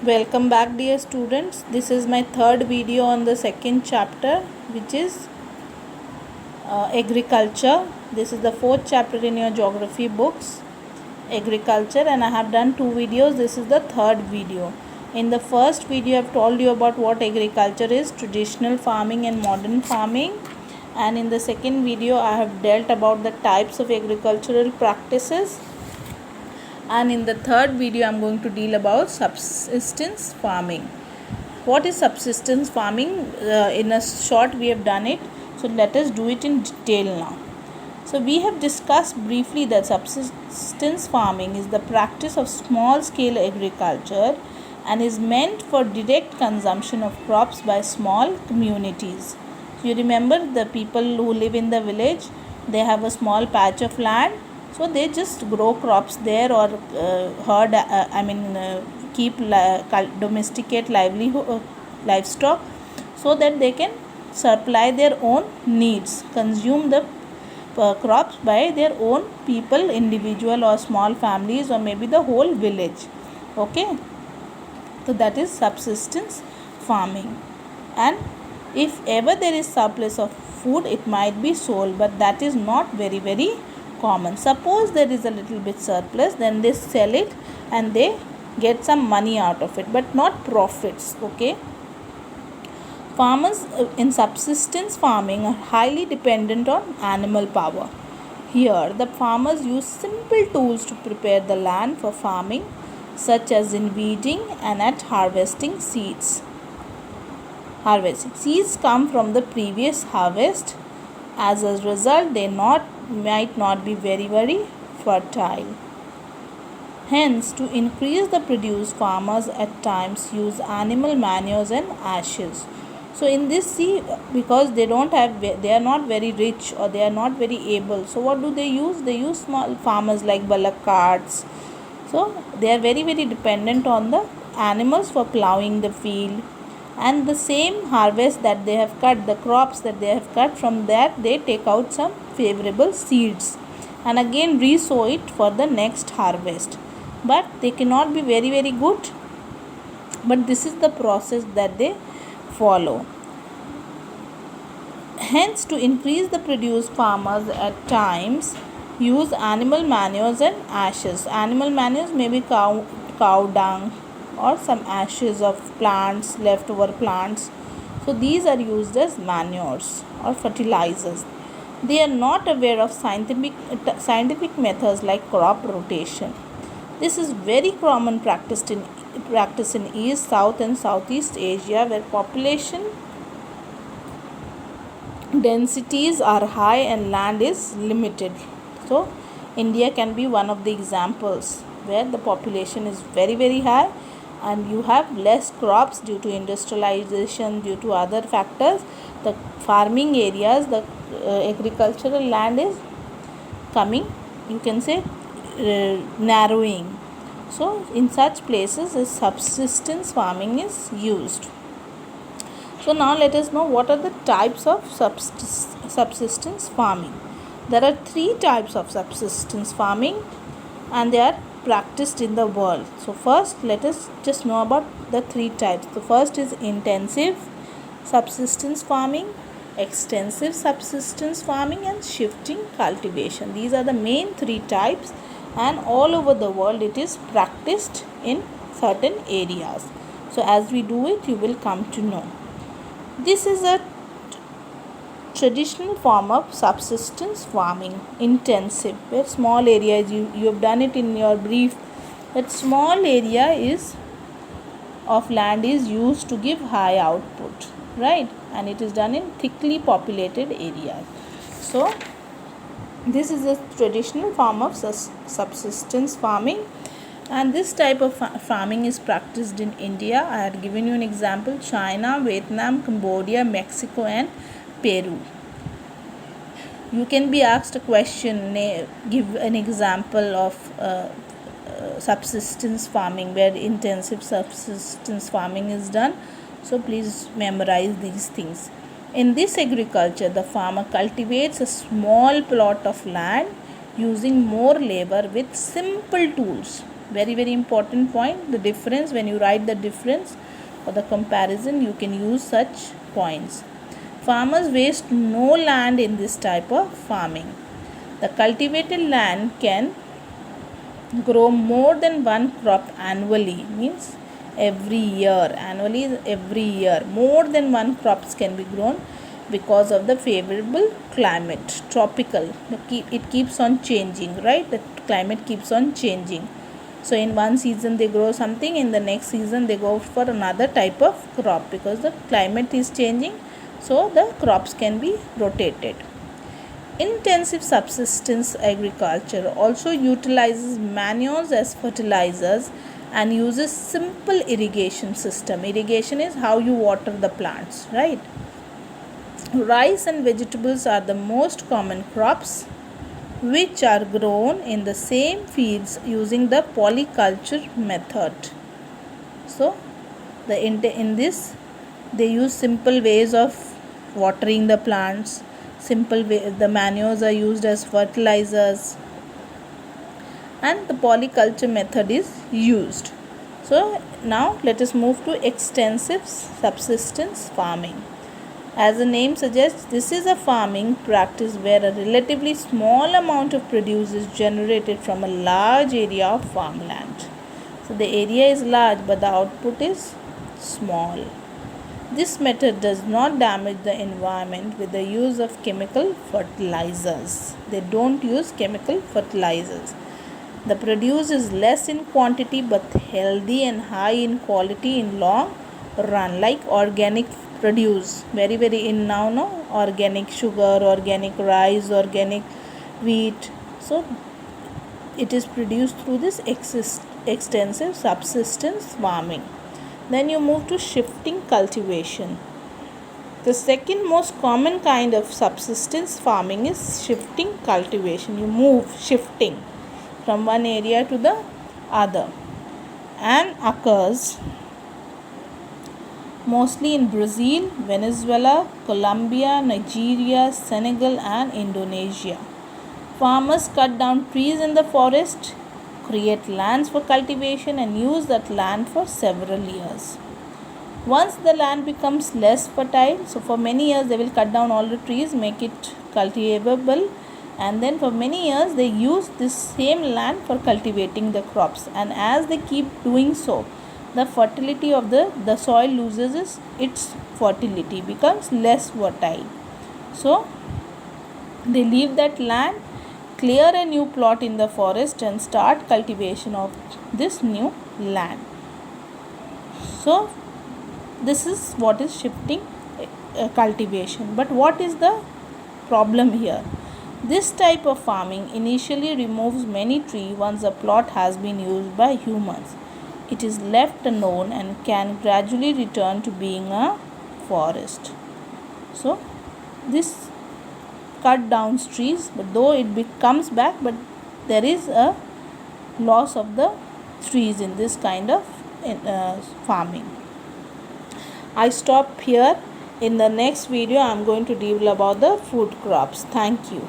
Welcome back, dear students. This is my third video on the second chapter, which is agriculture. This is the fourth chapter in your geography books, agriculture, and I have done two videos. This is the third video. In the first video, I have told you about what agriculture is, traditional farming and modern farming. And in the second video, I have dealt about the types of agricultural practices. And in the third video, I am going to deal about subsistence farming. What is subsistence farming? In a short, we have done it. So let us do it in detail now. So we have discussed briefly that subsistence farming is the practice of small scale agriculture and is meant for direct consumption of crops by small communities. You remember the people who live in the village, they have a small patch of land, so they just grow crops there or domesticate livestock so that they can supply their own needs, consume the crops by their own people, individual or small families, or maybe the whole village. Okay, so that is subsistence farming. And if ever there is surplus of food, it might be sold, but that is not very common. Suppose there is a little bit surplus, then they sell it and they get some money out of it, but not profits. Okay, farmers in subsistence farming are highly dependent on animal power. Here the farmers use simple tools to prepare the land for farming, such as in weeding and at harvesting seeds. Seeds come from the previous harvest. As a result, they might not be very fertile. Hence, to increase the produce, farmers at times use animal manures and ashes. So in this, see, because they are not very rich or they are not very able. So what do they use? They use small farmers like bullock carts. So they are very dependent on the animals for ploughing the field. And the same harvest that they have cut, the crops that they have cut, from that they take out some favorable seeds and again resow it for the next harvest. But they cannot be very good, but this is the process that they follow. Hence, to increase the produce, farmers at times use animal manures and ashes. Animal manures may be cow dung or some ashes of plants, leftover plants. So these are used as manures or fertilizers. They are not aware of scientific methods like crop rotation. This is very common practice in East, South and Southeast Asia, where population densities are high and land is limited. So India can be one of the examples where the population is very high and you have less crops due to industrialization, due to other factors. The farming areas, the agricultural land is coming, you can say, narrowing. So in such places, subsistence farming is used. So now let us know what are the types of subsistence farming. There are three types of subsistence farming and they are practiced in the world. So first, let us just know about the three types. The first is intensive subsistence farming, extensive subsistence farming, and shifting cultivation. These are the main three types, and all over the world it is practiced in certain areas. So as we do it, you will come to know. This is a traditional form of subsistence farming, intensive, where small areas, you have done it in your brief, that small area of land is used to give high output, right? And it is done in thickly populated areas. So this is a traditional form of subsistence farming, and this type of farming is practiced in India. I had given you an example: China, Vietnam, Cambodia, Mexico and Peru. You can be asked a question, give an example of subsistence farming where intensive subsistence farming is done. So please memorize these things. In this agriculture, the farmer cultivates a small plot of land using more labor with simple tools. Very, very important point. The difference, when you write the difference or the comparison, you can use such points. Farmers waste no land in this type of farming. The cultivated land can grow more than one crop annually, means every year. Annually is every year. More than one crops can be grown because of the favorable climate, tropical. It keeps on changing, right? The climate keeps on changing. So in one season they grow something, in the next season they go for another type of crop because the climate is changing. So the crops can be rotated. Intensive subsistence agriculture also utilizes manures as fertilizers and uses simple irrigation system. Irrigation is how you water the plants, right? Rice and vegetables are the most common crops which are grown in the same fields using the polyculture method. So in this they use simple ways of watering the plants. Simple way, the manures are used as fertilizers, and the polyculture method is used. So now let us move to extensive subsistence farming. As the name suggests, this is a farming practice where a relatively small amount of produce is generated from a large area of farmland. So the area is large but the output is small. This method does not damage the environment with the use of chemical fertilizers. They don't use chemical fertilizers. The produce is less in quantity but healthy and high in quality in long run, like organic produce. Very, very in now, no? Organic sugar, organic rice, organic wheat. So it is produced through this extensive subsistence farming. Then you move to shifting cultivation. The second most common kind of subsistence farming is shifting cultivation. You move, shifting from one area to the other, and occurs mostly in Brazil, Venezuela, Colombia, Nigeria, Senegal and Indonesia. Farmers cut down trees in the forest, create lands for cultivation and use that land for several years. Once the land becomes less fertile, so for many years they will cut down all the trees, make it cultivable, and then for many years they use this same land for cultivating the crops. And as they keep doing so, the fertility of the soil loses its fertility, becomes less fertile. So they leave that land, clear a new plot in the forest and start cultivation of this new land. So this is what is shifting cultivation. But what is the problem here? This type of farming initially removes many trees once a plot has been used by humans. It is left alone and can gradually return to being a forest. So this cut down trees, but though it comes back, but there is a loss of the trees in this kind of farming. I stop here. In the next video I am going to deal about the food crops. Thank you.